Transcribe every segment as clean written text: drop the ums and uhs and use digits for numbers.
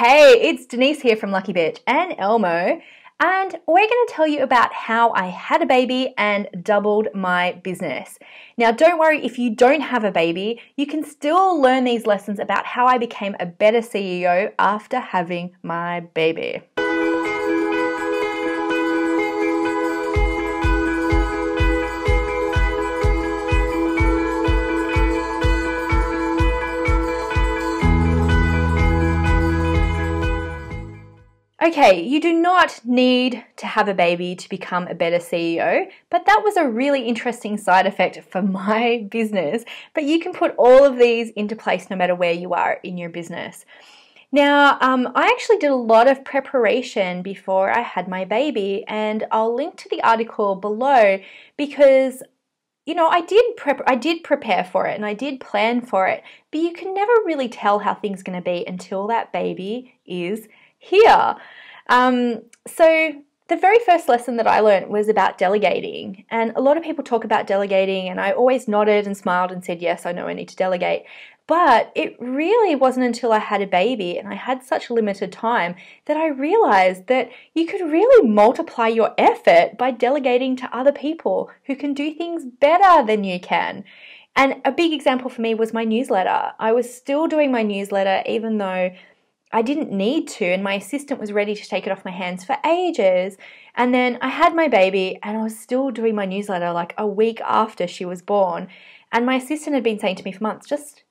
Hey, it's Denise here from Lucky Bitch and Elmo, and we're going to tell you about how I had a baby and doubled my business. Now, don't worry if you don't have a baby, you can still learn these lessons about how I became a better CEO after having my baby. Okay, you do not need to have a baby to become a better CEO, but that was a really interesting side effect for my business. But you can put all of these into place no matter where you are in your business. Now, I actually did a lot of preparation before I had my baby, and I'll link to the article below because I did prepare for it and I did plan for it, but you can never really tell how things are going to be until that baby is here. So the very first lesson that I learned was about delegating, and a lot of people talk about delegating, and I always nodded and smiled and said, yes, I know I need to delegate. But it really wasn't until I had a baby and I had such limited time that I realized that you could really multiply your effort by delegating to other people who can do things better than you can. And a big example for me was my newsletter. I was still doing my newsletter even though I didn't need to, and my assistant was ready to take it off my hands for ages. And then I had my baby and I was still doing my newsletter like a week after she was born. And my assistant had been saying to me for months, just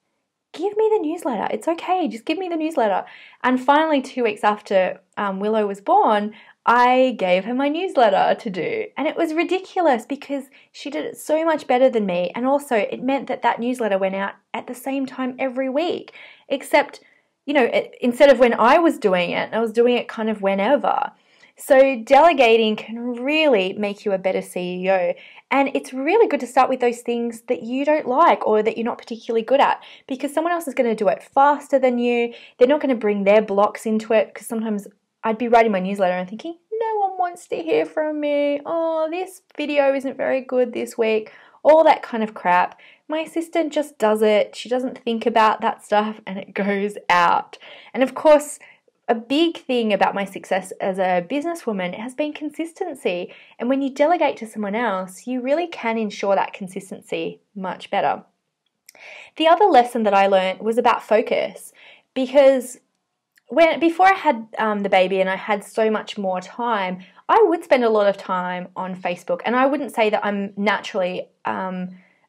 give me the newsletter. It's okay. Just give me the newsletter. And finally, 2 weeks after Willow was born, I gave her my newsletter to do. And it was ridiculous because she did it so much better than me. And also it meant that that newsletter went out at the same time every week, except instead of when I was doing it, I was doing it kind of whenever. So delegating can really make you a better CEO. And it's really good to start with those things that you don't like or that you're not particularly good at, because someone else is going to do it faster than you. They're not going to bring their blocks into it, because sometimes I'd be writing my newsletter and thinking, no one wants to hear from me. Oh, this video isn't very good this week. All that kind of crap. My assistant just does it. She doesn't think about that stuff and it goes out. And of course, a big thing about my success as a businesswoman has been consistency. And when you delegate to someone else, you really can ensure that consistency much better. The other lesson that I learned was about focus, because before I had the baby and I had so much more time, I would spend a lot of time on Facebook. And I wouldn't say that I'm naturally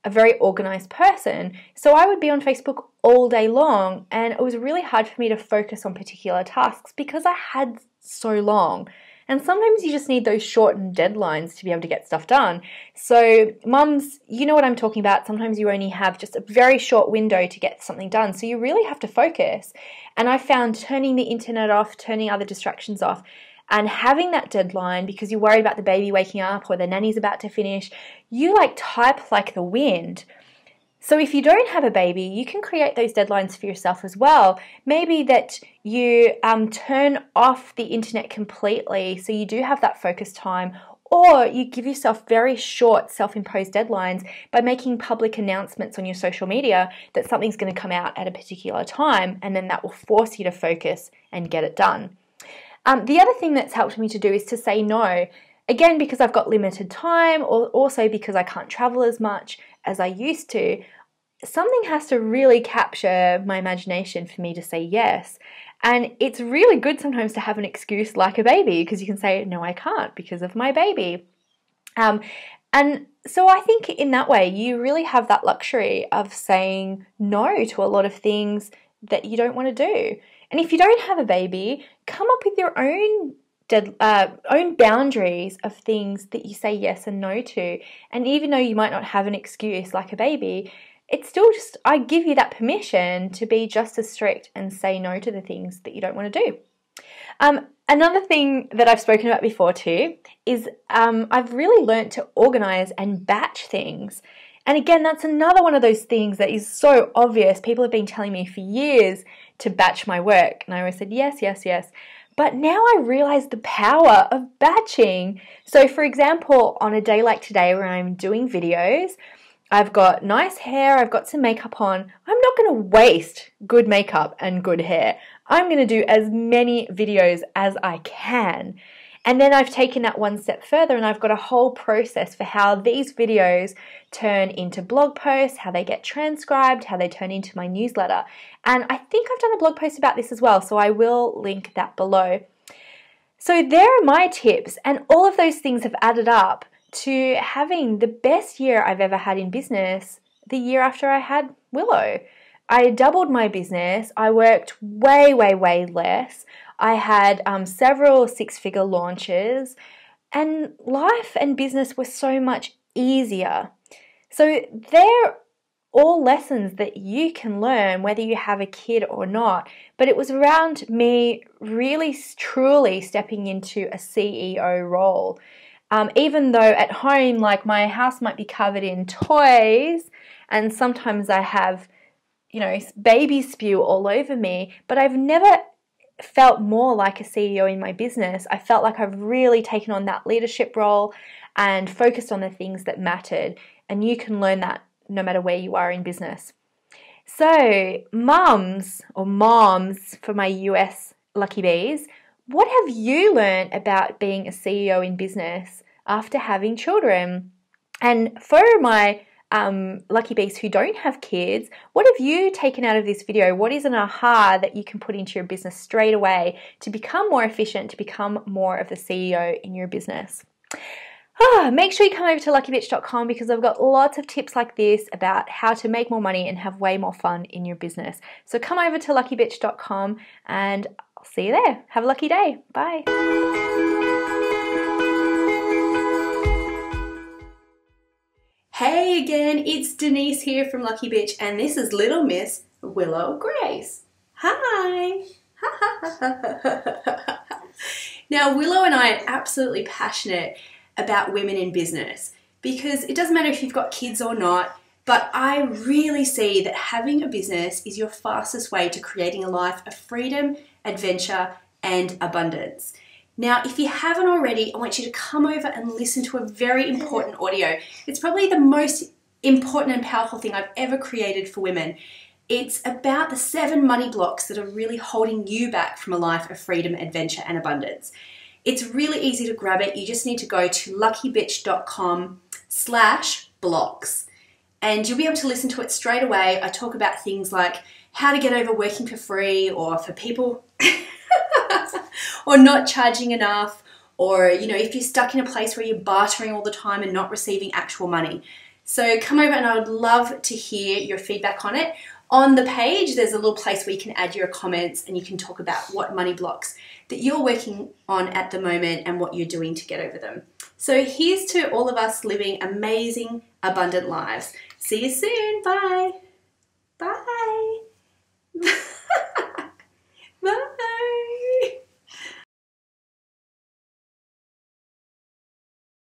a very organized person. So I would be on Facebook all day long, and it was really hard for me to focus on particular tasks because I had so long. And sometimes you just need those shortened deadlines to be able to get stuff done. So mums, you know what I'm talking about. Sometimes you only have just a very short window to get something done. So you really have to focus. And I found turning the internet off, turning other distractions off, and having that deadline because you're worried about the baby waking up or the nanny's about to finish, you type like the wind. So if you don't have a baby, you can create those deadlines for yourself as well. Maybe that you turn off the internet completely so you do have that focus time, or you give yourself very short self-imposed deadlines by making public announcements on your social media that something's going to come out at a particular time, and then that will force you to focus and get it done. The other thing that's helped me to do is to say no. Again, because I've got limited time, or also because I can't travel as much as I used to, something has to really capture my imagination for me to say yes. And it's really good sometimes to have an excuse like a baby, because you can say, no, I can't because of my baby. And so I think in that way, you really have that luxury of saying no to a lot of things that you don't want to do. And if you don't have a baby, come up with your own boundaries of things that you say yes and no to. And even though you might not have an excuse like a baby, it's still just, I give you that permission to be just as strict and say no to the things that you don't want to do. Another thing that I've spoken about before too is I've really learnt to organize and batch things. And again, that's another one of those things that is so obvious. People have been telling me for years to batch my work. And I always said, yes, yes, yes. But now I realize the power of batching. So for example, on a day like today where I'm doing videos, I've got nice hair, I've got some makeup on. I'm not going to waste good makeup and good hair. I'm going to do as many videos as I can. And then I've taken that one step further and I've got a whole process for how these videos turn into blog posts, how they get transcribed, how they turn into my newsletter. And I think I've done a blog post about this as well, so I will link that below. So there are my tips, and all of those things have added up to having the best year I've ever had in business the year after I had Willow. I doubled my business. I worked way, way, way less. I had several six-figure launches, and life and business were so much easier. So they're all lessons that you can learn whether you have a kid or not. But it was around me really, truly stepping into a CEO role. Even though at home, like, my house might be covered in toys, and sometimes I have, baby spew all over me, but I've never felt more like a CEO in my business. I felt like I've really taken on that leadership role and focused on the things that mattered. And you can learn that no matter where you are in business. So, moms for my US Lucky Bees, what have you learned about being a CEO in business after having children? And for my Lucky Bees who don't have kids, what have you taken out of this video? What is an aha that you can put into your business straight away to become more efficient, to become more of the CEO in your business? Make sure you come over to luckybitch.com because I've got lots of tips like this about how to make more money and have way more fun in your business. So come over to luckybitch.com and I'll see you there. Have a lucky day. Bye. Hey again, it's Denise here from Lucky Bitch, and this is Little Miss Willow Grace. Hi! Now, Willow and I are absolutely passionate about women in business because it doesn't matter if you've got kids or not, but I really see that having a business is your fastest way to creating a life of freedom, adventure, and abundance. Now, if you haven't already, I want you to come over and listen to a very important audio. It's probably the most important and powerful thing I've ever created for women. It's about the 7 money blocks that are really holding you back from a life of freedom, adventure, and abundance. It's really easy to grab it. You just need to go to luckybitch.com/blocks and you'll be able to listen to it straight away. I talk about things like how to get over working for free, or for people or not charging enough, or if you're stuck in a place where you're bartering all the time and not receiving actual money. So come over and I would love to hear your feedback on it. On the page, there's a little place where you can add your comments and you can talk about what money blocks that you're working on at the moment and what you're doing to get over them. So here's to all of us living amazing, abundant lives. See you soon. Bye. Bye.